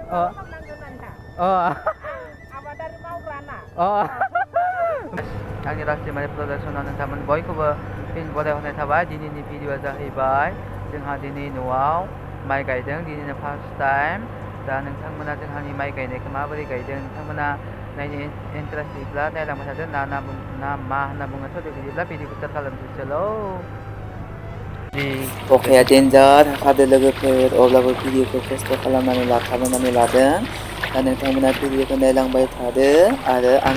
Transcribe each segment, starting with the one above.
Oh. Oh. Oh. आंनि राष्ट्रीय प्रडाक्सनाव नोंथांमोन बयखौबो फिन बरायहरनाय थाबाय। दिनैनि भिडिअआ जाहैबाय जोंहा दिनै न'आव माइ गायदों। दिनैनो फार्स्ट टाइम। दा नोंथांमोना जोंहानि माइ गायनायखौ माबोरै गायदों नोंथांमोना नायनो इन्टारेस्टेडब्ला नायलांबाय थादो। ना मा होनना बुङो थ' बिदिब्ला भिडिअखौ स्टार्ट खालामनोसैल'। अखाया डेन्जार हाखादो लोगोफोर, अब्लाबो भिडिअखौ खस्थ' खालामनानै लादों। दा नोंथांमोना भिडिअखौ नायलांबाय थादो आरो आं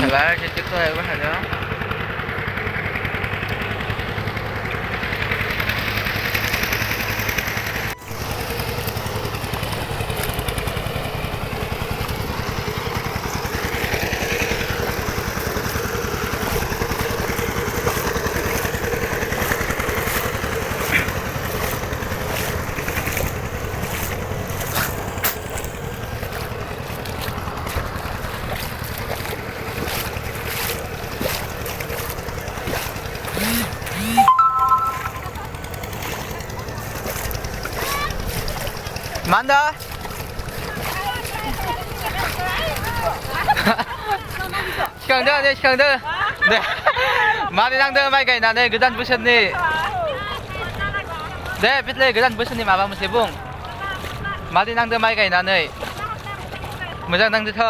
Manda. सिखांदो दे सिखांदो दे मारै नांदो माइ गायनानै गोदान बोसोरनि दे बिदले गोदान बोसोरनि माबा मोनसे बुं मारै नांदो माइ गायनानै मोजां नांदोथ'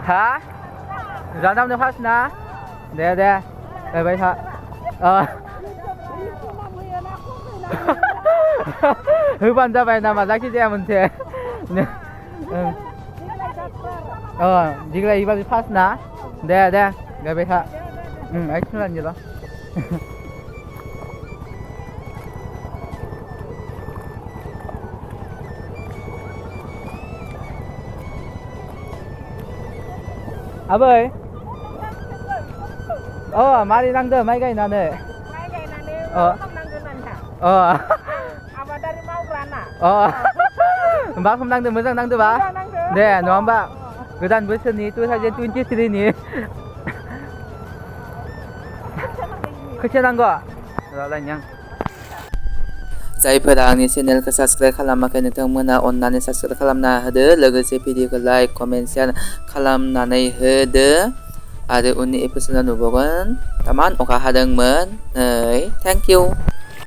हा जानावनो फार्स्ट ना दे गायबाय था होबानो जाबाय नामा जायखिजाया मोनसे देग्लाय एबार फार्स्ट ना दे गायबाय था एक्सन लानिल' आबै मारै नांदो माइ गायनानै आबादारि मावग्राना मा खम नांदो मोजां नांदोबा दे नङा होमबा गोदान बोसोरनि 2023 नि खोथिया नांगौ रायलायनि आं जायफोरा आंनि चेनेलखौ साबस्क्राइब खालामाखै नोंथांमोना अननानै साबस्क्राइब खालामना होदो लोगोसे भिडिअखौ लाइक कमेन्ट शेयार खालामनानै होदो आरो उननि एपिसोडआव नुबावगोन तामान अखा हादोंमोन नै थेंक इउ